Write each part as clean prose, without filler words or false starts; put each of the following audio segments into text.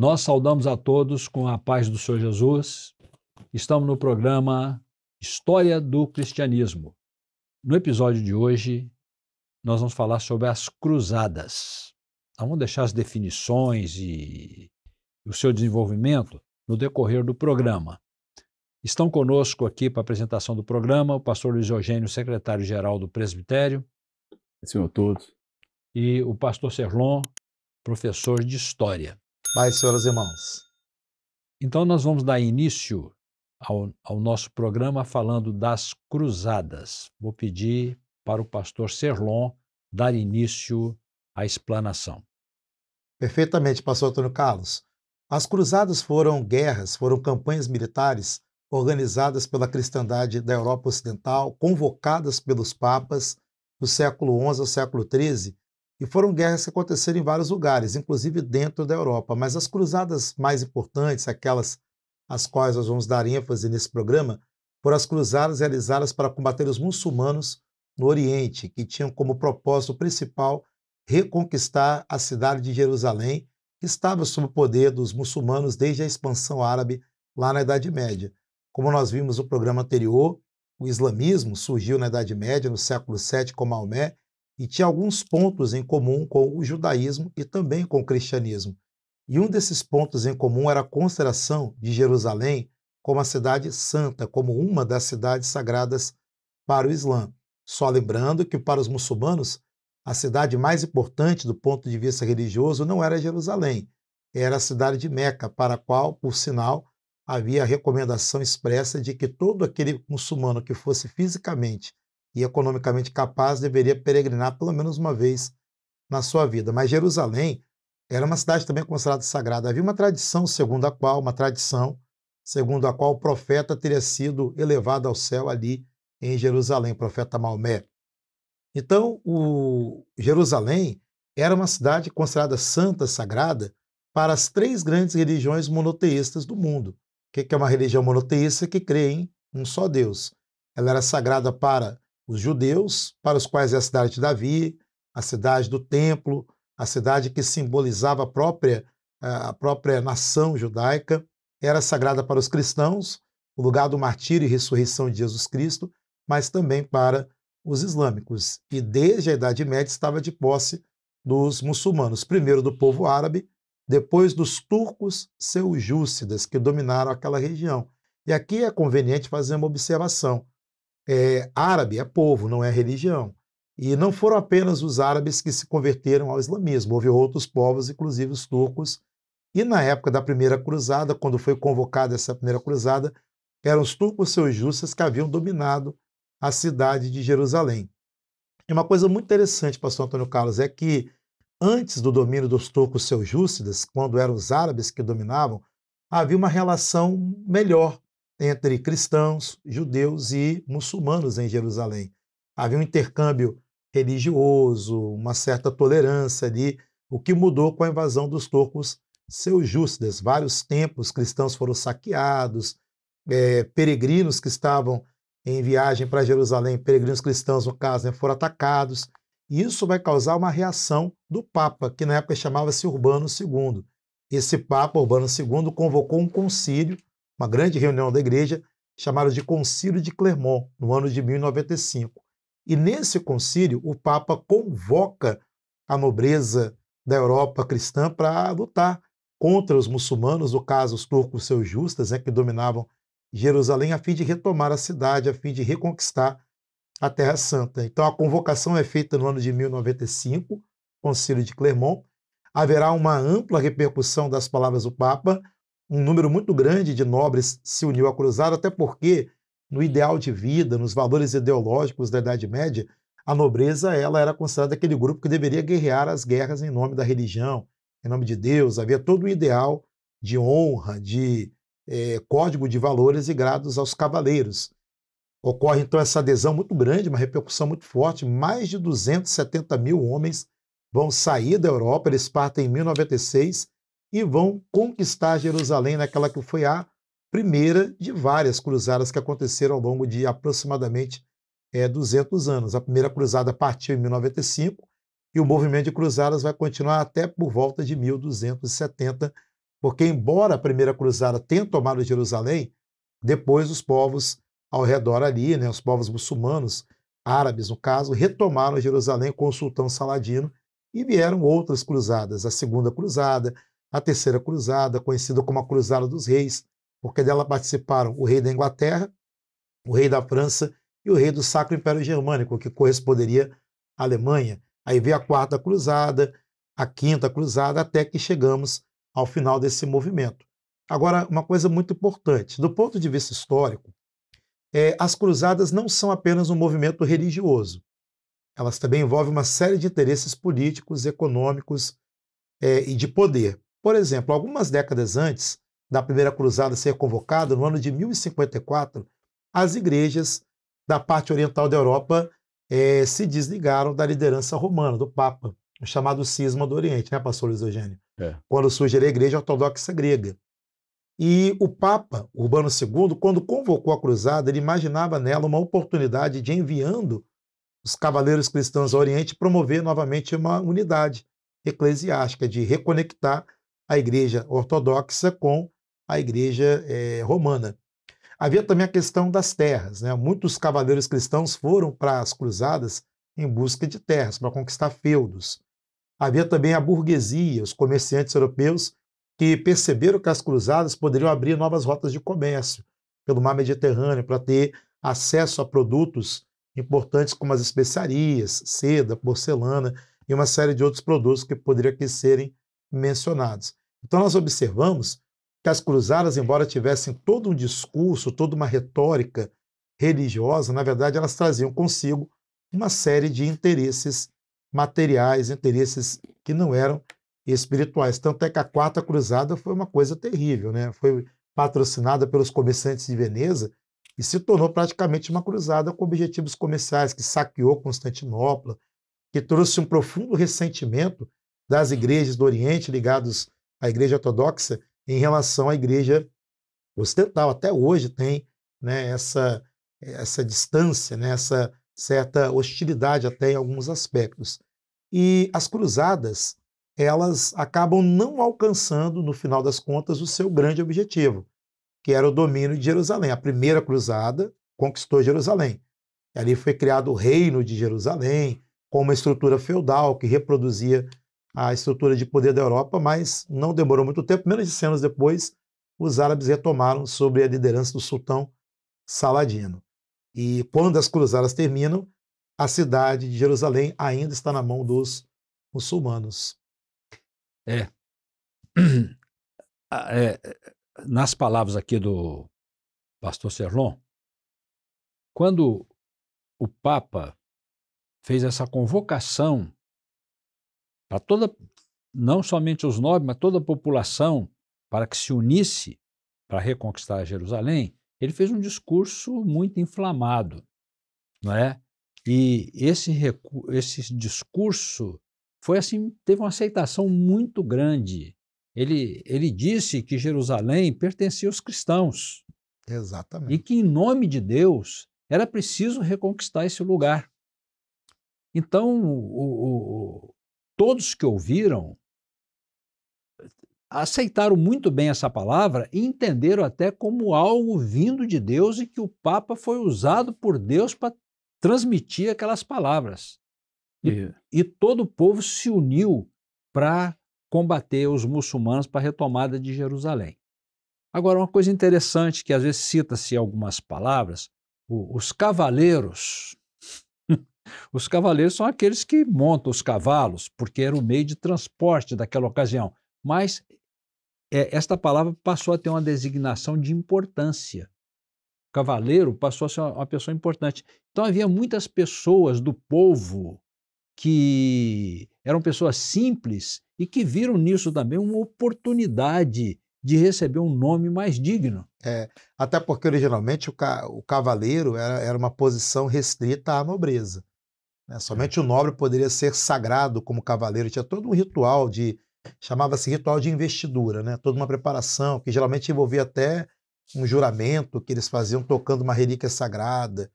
Nós saudamos a todos com a paz do Senhor Jesus. Estamos no programa História do Cristianismo. No episódio de hoje, nós vamos falar sobre as cruzadas. Nós vamos deixar as definições e o seu desenvolvimento no decorrer do programa. Estão conosco aqui para a apresentação do programa o pastor Luiz Eugênio, secretário-geral do presbitério. Senhor a todos. E o pastor Serlon, professor de História. Paz, senhoras e irmãos. Então nós vamos dar início ao nosso programa falando das cruzadas. Vou pedir para o pastor Serlon dar início à explanação. Perfeitamente, pastor Antônio Carlos. As cruzadas foram guerras, foram campanhas militares organizadas pela cristandade da Europa Ocidental, convocadas pelos papas do século XI ao século XIII, e foram guerras que aconteceram em vários lugares, inclusive dentro da Europa. Mas as cruzadas mais importantes, aquelas às quais nós vamos dar ênfase nesse programa, foram as cruzadas realizadas para combater os muçulmanos no Oriente, que tinham como propósito principal reconquistar a cidade de Jerusalém, que estava sob o poder dos muçulmanos desde a expansão árabe lá na Idade Média. Como nós vimos no programa anterior, o islamismo surgiu na Idade Média, no século VII, com Maomé, e tinha alguns pontos em comum com o judaísmo e também com o cristianismo. E um desses pontos em comum era a consideração de Jerusalém como a cidade santa, como uma das cidades sagradas para o Islã. Só lembrando que para os muçulmanos, a cidade mais importante do ponto de vista religioso não era Jerusalém, era a cidade de Meca, para a qual, por sinal, havia a recomendação expressa de que todo aquele muçulmano que fosse fisicamente e economicamente capaz deveria peregrinar pelo menos uma vez na sua vida. Mas Jerusalém era uma cidade também considerada sagrada. Havia uma tradição segundo a qual o profeta teria sido elevado ao céu ali em Jerusalém, o profeta Maomé. Então, Jerusalém era uma cidade considerada santa, sagrada, para as três grandes religiões monoteístas do mundo. O que é uma religião monoteísta? Que crê em um só Deus. Ela era sagrada para os judeus, para os quais é a cidade de Davi, a cidade do templo, a cidade que simbolizava a própria nação judaica. Era sagrada para os cristãos, o lugar do martírio e ressurreição de Jesus Cristo, mas também para os islâmicos. E desde a Idade Média estava de posse dos muçulmanos, primeiro do povo árabe, depois dos turcos seljúcidas, que dominaram aquela região. E aqui é conveniente fazer uma observação. Árabe é povo, não é religião. E não foram apenas os árabes que se converteram ao islamismo, houve outros povos, inclusive os turcos. E na época da primeira cruzada, quando foi convocada essa primeira cruzada, eram os turcos seljúcidas que haviam dominado a cidade de Jerusalém. E uma coisa muito interessante, pastor Antônio Carlos, é que antes do domínio dos turcos seljúcidas, quando eram os árabes que dominavam, havia uma relação melhor entre cristãos, judeus e muçulmanos em Jerusalém. Havia um intercâmbio religioso, uma certa tolerância ali, o que mudou com a invasão dos turcos seljúcidas. Vários templos cristãos foram saqueados, peregrinos que estavam em viagem para Jerusalém, peregrinos cristãos, no caso, foram atacados. E isso vai causar uma reação do Papa, que na época chamava-se Urbano II. Esse Papa, Urbano II, convocou um concílio, uma grande reunião da igreja, chamada de Concílio de Clermont, no ano de 1095. E nesse concílio, o Papa convoca a nobreza da Europa cristã para lutar contra os muçulmanos, no caso os turcos seljúcidas, que dominavam Jerusalém, a fim de retomar a cidade, a fim de reconquistar a Terra Santa. Então a convocação é feita no ano de 1095, Concílio de Clermont. Haverá uma ampla repercussão das palavras do Papa, um número muito grande de nobres se uniu à cruzada, até porque no ideal de vida, nos valores ideológicos da Idade Média, a nobreza ela era considerada aquele grupo que deveria guerrear as guerras em nome da religião, em nome de Deus. Havia todo o ideal de honra, de código de valores ligados aos cavaleiros. Ocorre então essa adesão muito grande, uma repercussão muito forte. Mais de 270 mil homens vão sair da Europa, eles partem em 1096 e vão conquistar Jerusalém, naquela que foi a primeira de várias cruzadas que aconteceram ao longo de aproximadamente 200 anos. A primeira cruzada partiu em 1095 e o movimento de cruzadas vai continuar até por volta de 1270, porque embora a primeira cruzada tenha tomado Jerusalém, depois os povos ao redor ali, né, os povos muçulmanos, árabes no caso, retomaram Jerusalém com o sultão Saladino e vieram outras cruzadas, a segunda cruzada, a terceira cruzada, conhecida como a Cruzada dos Reis, porque dela participaram o rei da Inglaterra, o rei da França e o rei do Sacro Império Germânico, que corresponderia à Alemanha. Aí veio a quarta cruzada, a quinta cruzada, até que chegamos ao final desse movimento. Agora, uma coisa muito importante, do ponto de vista histórico, as cruzadas não são apenas um movimento religioso. Elas também envolvem uma série de interesses políticos, econômicos e de poder. Por exemplo, algumas décadas antes da primeira cruzada ser convocada, no ano de 1054, as igrejas da parte oriental da Europa se desligaram da liderança romana, do Papa, o chamado Cisma do Oriente, né, pastor Luiz Eugênio? Quando surge a Igreja Ortodoxa Grega. E o Papa Urbano II, quando convocou a cruzada, ele imaginava nela uma oportunidade de, enviando os cavaleiros cristãos ao Oriente, promover novamente uma unidade eclesiástica, de reconectar a Igreja Ortodoxa com a Igreja Romana. Havia também a questão das terras, né? Muitos cavaleiros cristãos foram para as cruzadas em busca de terras, para conquistar feudos. Havia também a burguesia, os comerciantes europeus, que perceberam que as cruzadas poderiam abrir novas rotas de comércio pelo mar Mediterrâneo, para ter acesso a produtos importantes como as especiarias, seda, porcelana e uma série de outros produtos que poderiam aqui serem mencionados. Então nós observamos que as cruzadas, embora tivessem todo um discurso, toda uma retórica religiosa, na verdade elas traziam consigo uma série de interesses materiais, interesses que não eram espirituais. Tanto é que a quarta cruzada foi uma coisa terrível, né? Foi patrocinada pelos comerciantes de Veneza e se tornou praticamente uma cruzada com objetivos comerciais, que saqueou Constantinopla, que trouxe um profundo ressentimento das igrejas do Oriente ligadas à Igreja Ortodoxa em relação à Igreja Ocidental. Até hoje tem, né, essa distância, né, essa certa hostilidade até em alguns aspectos. E as cruzadas, elas acabam não alcançando, no final das contas, o seu grande objetivo, que era o domínio de Jerusalém. A primeira cruzada conquistou Jerusalém. E ali foi criado o reino de Jerusalém, com uma estrutura feudal que reproduzia a estrutura de poder da Europa, mas não demorou muito tempo, menos de 100 anos depois, os árabes retomaram sob a liderança do sultão Saladino. E quando as cruzadas terminam, a cidade de Jerusalém ainda está na mão dos muçulmanos. Nas palavras aqui do pastor Serlon, quando o Papa fez essa convocação para toda, não somente os nobres, mas toda a população, para que se unisse para reconquistar Jerusalém, ele fez um discurso muito inflamado, não é? E esse discurso foi assim, teve uma aceitação muito grande. Ele disse que Jerusalém pertencia aos cristãos. Exatamente. E que, em nome de Deus, era preciso reconquistar esse lugar. Então, todos que ouviram aceitaram muito bem essa palavra e entenderam até como algo vindo de Deus e que o Papa foi usado por Deus para transmitir aquelas palavras. E todo o povo se uniu para combater os muçulmanos para a retomada de Jerusalém. Agora, uma coisa interessante, que às vezes cita-se algumas palavras, os cavaleiros. Os cavaleiros são aqueles que montam os cavalos, porque era o meio de transporte daquela ocasião. Mas esta palavra passou a ter uma designação de importância. Cavaleiro passou a ser uma pessoa importante. Então havia muitas pessoas do povo que eram pessoas simples e que viram nisso também uma oportunidade de receber um nome mais digno. Até porque originalmente o cavaleiro era uma posição restrita à nobreza, né? Somente o nobre poderia ser sagrado como cavaleiro. Tinha todo um ritual chamava-se ritual de investidura, né? Toda uma preparação que geralmente envolvia até um juramento que eles faziam tocando uma relíquia sagrada,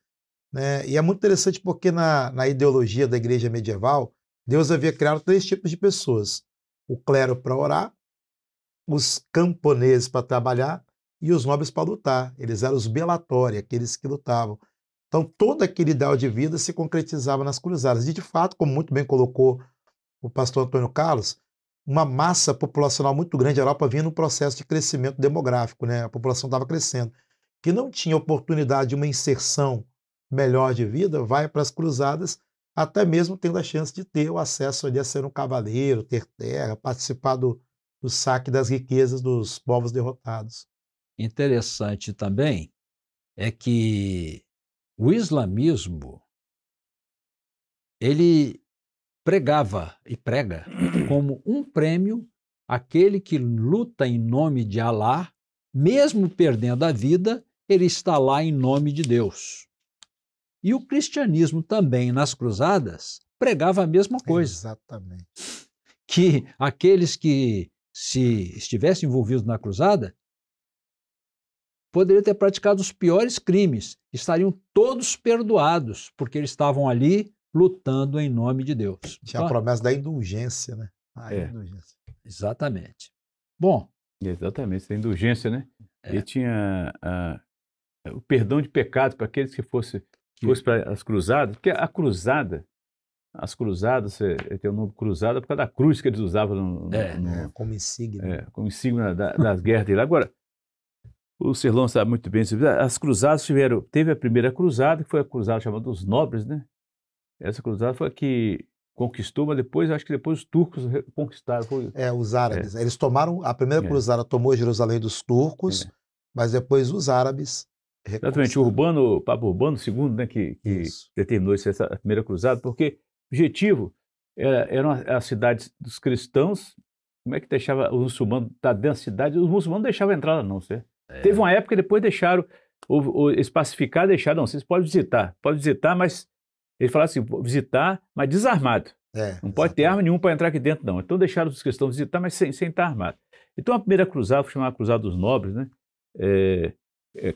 né? E é muito interessante porque na ideologia da igreja medieval, Deus havia criado 3 tipos de pessoas: o clero para orar, os camponeses para trabalhar e os nobres para lutar. Eles eram os belatori, aqueles que lutavam. Então, todo aquele ideal de vida se concretizava nas cruzadas. E, de fato, como muito bem colocou o pastor Antônio Carlos, uma massa populacional muito grande. A Europa vinha num processo de crescimento demográfico, né? A população estava crescendo. Que não tinha oportunidade de uma inserção melhor de vida, vai para as cruzadas, até mesmo tendo a chance de ter o acesso ali a ser um cavaleiro, ter terra, participar do saque das riquezas dos povos derrotados. Interessante também é que o islamismo, ele pregava e prega como um prêmio aquele que luta em nome de Alá, mesmo perdendo a vida, ele está lá em nome de Deus. E o cristianismo também, nas cruzadas, pregava a mesma coisa. Exatamente. Que aqueles que se estivessem envolvidos na cruzada poderiam ter praticado os piores crimes, estariam todos perdoados, porque eles estavam ali lutando em nome de Deus. Tinha a promessa da indulgência, né? Indulgência. Exatamente. Bom. Exatamente, a indulgência, né? E tinha o perdão de pecados para aqueles que fossem para as cruzadas, porque as cruzadas, tem o nome cruzada por causa da cruz que eles usavam como insígnia. Como insígnia das guerras dele. Agora, o Serlão sabe muito bem, as cruzadas teve a primeira cruzada, que foi a cruzada chamada dos nobres, né? Essa cruzada foi a que conquistou, mas depois, acho que depois os turcos conquistaram. Os árabes. Eles tomaram, a primeira cruzada tomou Jerusalém dos turcos, mas depois os árabes exatamente, o Papa Urbano II, né, que determinou essa primeira cruzada, porque o objetivo eram as cidades dos cristãos. Como é que deixava os muçulmanos estar dentro da cidade? Os muçulmanos não deixavam entrar lá, não, certo? Teve uma época que depois deixaram, eles pacificaram, deixaram, não, vocês podem visitar, mas eles falaram assim, visitar, mas desarmado. Não pode ter arma nenhuma para entrar aqui dentro, não. Então deixaram os cristãos visitar, mas sem estar armado. Então a primeira cruzada foi chamada Cruzada dos Nobres, né?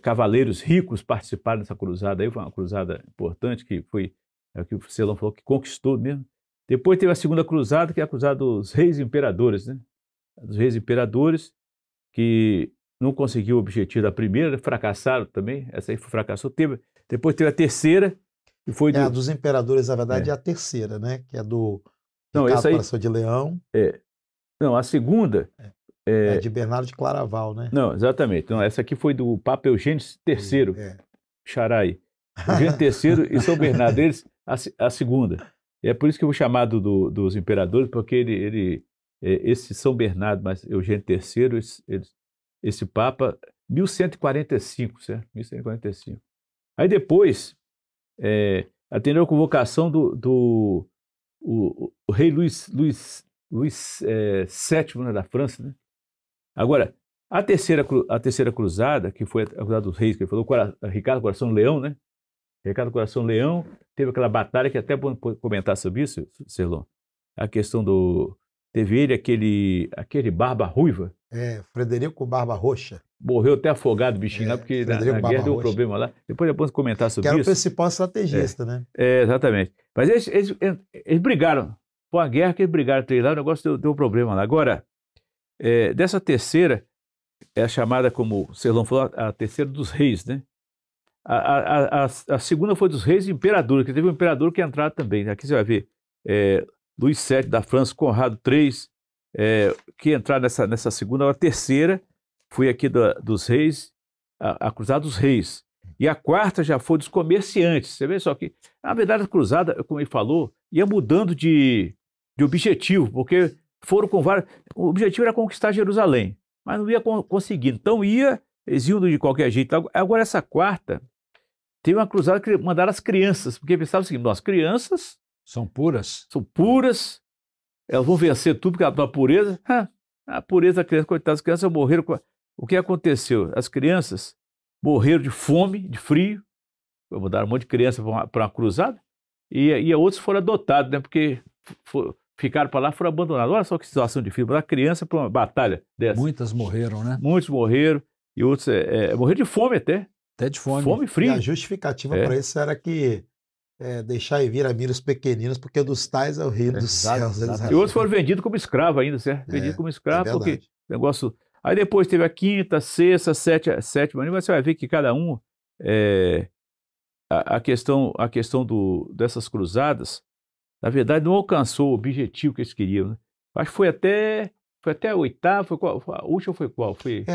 Cavaleiros ricos participaram dessa cruzada aí, foi uma cruzada importante, que foi o que o Celão falou, que conquistou mesmo. Depois teve a segunda cruzada, que é a cruzada dos reis imperadores, né? Dos reis imperadores, que não conseguiu o objetivo da primeira, fracassaram também, essa aí fracassou. Depois teve a terceira, que foi a dos imperadores, na verdade, é a terceira, né? Que é do Ricardo Coração de Leão. Não, a segunda... É de Bernardo de Claraval, né? Não, exatamente. Então, essa aqui foi do Papa Eugênio III, Xarai. Eugênio III e São Bernardo, eles, a segunda. E é por isso que eu vou chamar dos imperadores, porque esse São Bernardo, mas Eugênio III, esse Papa, 1145, certo? 1145. Aí depois, atendeu a convocação do rei Luís VII, né, da França, né? Agora, a terceira cruzada, que foi a cruzada dos reis, que ele falou, Ricardo Coração Leão, né? Ricardo Coração Leão, teve aquela batalha que até bom comentar sobre isso, Celon. A questão teve ele, aquele Barba Ruiva. Frederico Barba Roxa. Morreu até afogado o bichinho lá, porque na guerra deu um problema lá. Depois é bom comentar sobre isso. Que era o principal estrategista, né? Exatamente. Mas eles brigaram. Foi uma guerra que eles brigaram entre eles lá, o negócio deu problema lá. Agora, dessa terceira, é a chamada, como o Serlão falou, a terceira dos reis, né? A segunda foi dos reis e imperadores, que teve um imperador que entraram também. Aqui você vai ver Luís VII da França, Conrado III, que entraram nessa segunda. A terceira foi aqui dos reis, a Cruzada dos Reis. E a quarta já foi dos comerciantes. Você vê só que, na verdade, a cruzada, como ele falou, ia mudando de objetivo, porque foram com vários... O objetivo era conquistar Jerusalém, mas não ia conseguindo. Então eles iam de qualquer jeito. Agora essa quarta, teve uma cruzada que mandaram as crianças, porque pensavam o seguinte, as crianças... São puras, elas vão vencer tudo porque a pureza... A pureza da criança, coitadas, as crianças morreram... O que aconteceu? As crianças morreram de fome, de frio, mandaram um monte de criança para uma cruzada, e outros foram adotados, né? Porque ficaram para lá, foram abandonados. Olha só que situação difícil, mandar criança para uma batalha dessa. Muitas morreram, né? Muitos morreram, e outros morreram de fome até. Até de fome. Fome e frio. E a justificativa para isso era que deixar vir a mim os pequeninos, porque dos tais é o reino dos céus. E outros foram vendidos como escravo ainda, certo? Vendidos como escravo, porque negócio. Aí depois teve a quinta, sexta, sétima, mas você vai ver que cada um, a questão dessas cruzadas, na verdade, não alcançou o objetivo que eles queriam, né? Acho que foi até a oitava, foi qual? A última foi qual? Foi...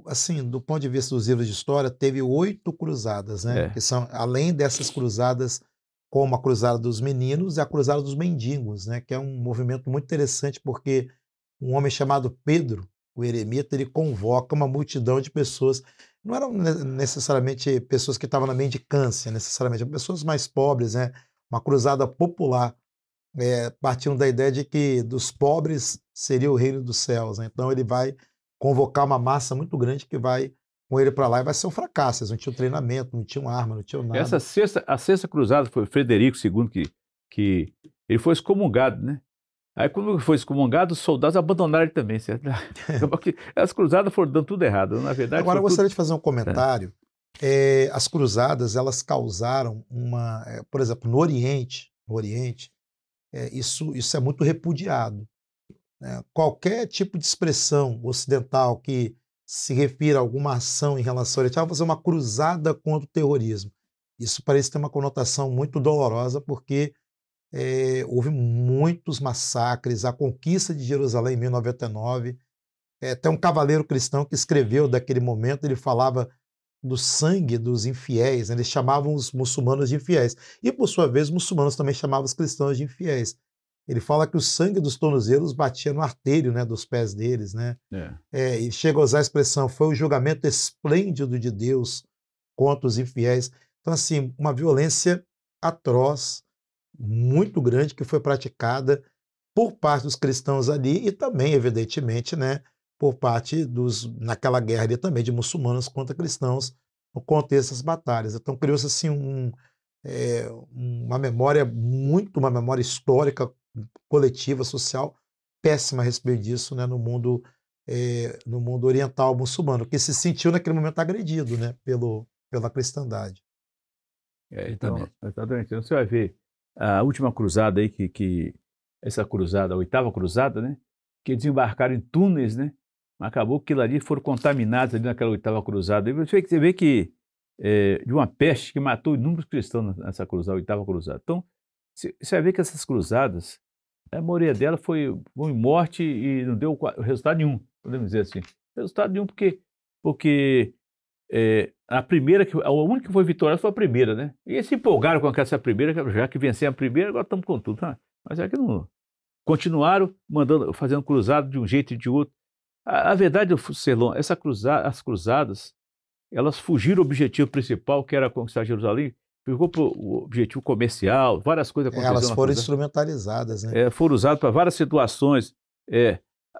Assim, do ponto de vista dos livros de história, teve 8 cruzadas, né? Que são, além dessas cruzadas, como a Cruzada dos Meninos e a Cruzada dos Mendigos, né? Que é um movimento muito interessante, porque um homem chamado Pedro, o eremita, ele convoca uma multidão de pessoas. Não eram necessariamente pessoas que estavam na mendicância, necessariamente, eram pessoas mais pobres, né? Uma cruzada popular, partindo da ideia de que dos pobres seria o reino dos céus, né? Então ele vai convocar uma massa muito grande que vai com ele para lá e vai ser um fracasso. Eles não tinham treinamento, não tinham arma, não tinham nada. A sexta cruzada foi Frederico II que ele foi excomungado, né? Aí quando foi excomungado, os soldados abandonaram ele também, certo? Porque as cruzadas foram dando tudo errado, na verdade. Agora eu gostaria de fazer um comentário. As cruzadas, elas causaram por exemplo, no Oriente, isso é muito repudiado, né? Qualquer tipo de expressão ocidental que se refira a alguma ação em relação ao Oriente, vai fazer uma cruzada contra o terrorismo. Isso parece ter uma conotação muito dolorosa, porque houve muitos massacres, a conquista de Jerusalém em 1099. Tem um cavaleiro cristão que escreveu daquele momento, ele falava do sangue dos infiéis, né? Eles chamavam os muçulmanos de infiéis. E, por sua vez, os muçulmanos também chamavam os cristãos de infiéis. Ele fala que o sangue dos tornozelos batia no artério, né, dos pés deles, né? E chega a usar a expressão, foi o julgamento esplêndido de Deus contra os infiéis. Então, assim, uma violência atroz, muito grande, que foi praticada por parte dos cristãos ali e também, evidentemente, né, por parte naquela guerra ali também, de muçulmanos contra cristãos, no contexto das batalhas. Então criou-se assim uma memória histórica, coletiva, social, péssima a respeito disso, né, no mundo oriental muçulmano, que se sentiu naquele momento agredido, né, pela cristandade. Então, você vai ver a última cruzada aí, essa cruzada, a oitava cruzada, né, que desembarcaram em Túnez, né, mas acabou que aquilo ali foram contaminados ali naquela oitava cruzada. Você vê que de uma peste que matou inúmeros cristãos nessa cruzada, oitava cruzada. Então, você vai ver que essas cruzadas, a maioria delas foi em morte e não deu resultado nenhum, podemos dizer assim. Resultado nenhum porque a única que foi vitoriosa foi a primeira, né? E eles se empolgaram com essa primeira, já que vencemos a primeira, agora estamos com tudo. Tá? Mas é que não. Continuaram fazendo cruzado de um jeito e de outro. A verdade, Celon, as cruzadas, elas fugiram do objetivo principal, que era conquistar Jerusalém, ficou para o objetivo comercial, várias coisas aconteceram. Elas foram instrumentalizadas, né? Foram usadas para várias situações.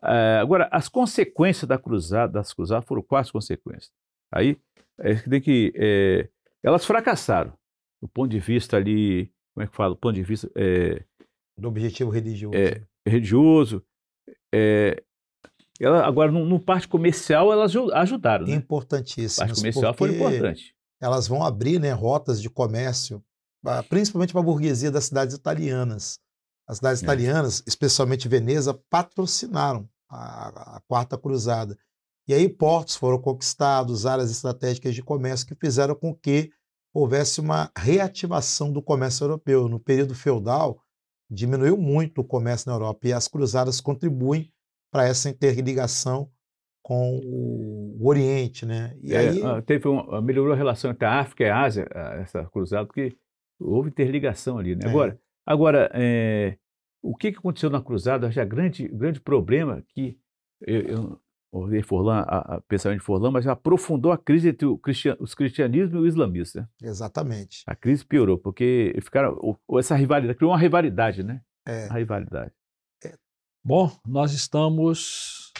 Agora, as consequências das cruzadas foram 4 consequências. Aí, elas fracassaram, do ponto de vista ali, como é que fala? Do ponto de vista... do objetivo religioso. Religioso. Agora, no parte comercial, elas ajudaram. Né? Importantíssimas. A parte comercial foi importante. Elas vão abrir, né, rotas de comércio, principalmente para a burguesia das cidades italianas. As cidades italianas, especialmente Veneza, patrocinaram a Quarta Cruzada. E aí portos foram conquistados, áreas estratégicas de comércio que fizeram com que houvesse uma reativação do comércio europeu. No período feudal, diminuiu muito o comércio na Europa e as cruzadas contribuem para essa interligação com o Oriente, né? E aí melhorou a relação entre a África e a Ásia, essa cruzada, porque houve interligação ali, né? Agora, o que aconteceu na cruzada? Acho que o grande problema que eu ouvi pensamento de Forlan, mas aprofundou a crise entre os cristianismos e o islamismo. Né? Exatamente. A crise piorou, porque essa rivalidade, criou uma rivalidade, né? A rivalidade. Bom, nós estamos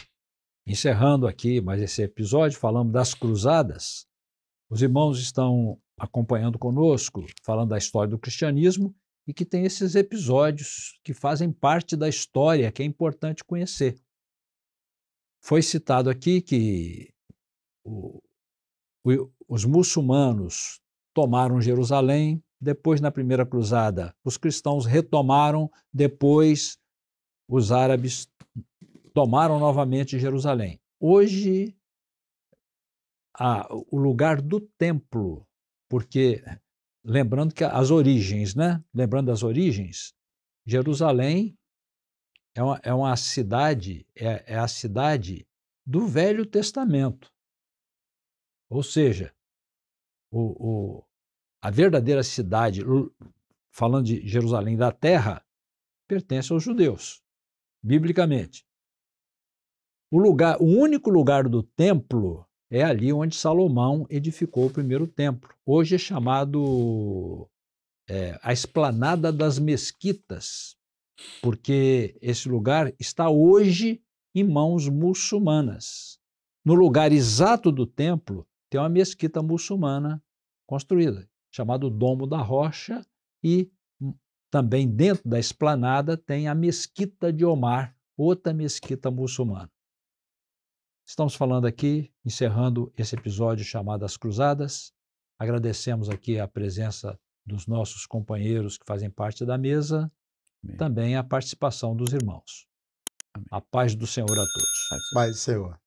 encerrando aqui mais esse episódio, falamos das cruzadas. Os irmãos estão acompanhando conosco, falando da história do cristianismo e que tem esses episódios que fazem parte da história que é importante conhecer. Foi citado aqui que os muçulmanos tomaram Jerusalém, depois na primeira cruzada os cristãos retomaram, depois os árabes tomaram novamente Jerusalém. Hoje, o lugar do templo, porque, lembrando que as origens, né? Lembrando das origens, Jerusalém é uma cidade, é a cidade do Velho Testamento. Ou seja, a verdadeira cidade, falando de Jerusalém da terra, pertence aos judeus, biblicamente. O único lugar do templo é ali onde Salomão edificou o primeiro templo. Hoje é chamado a Esplanada das Mesquitas, porque esse lugar está hoje em mãos muçulmanas. No lugar exato do templo tem uma mesquita muçulmana construída, chamada Domo da Rocha, e também dentro da esplanada tem a Mesquita de Omar, outra mesquita muçulmana. Estamos falando aqui, encerrando esse episódio chamado As Cruzadas. Agradecemos aqui a presença dos nossos companheiros que fazem parte da mesa, Amém. também a participação dos irmãos. Amém. A paz do Senhor a todos. Paz do Senhor.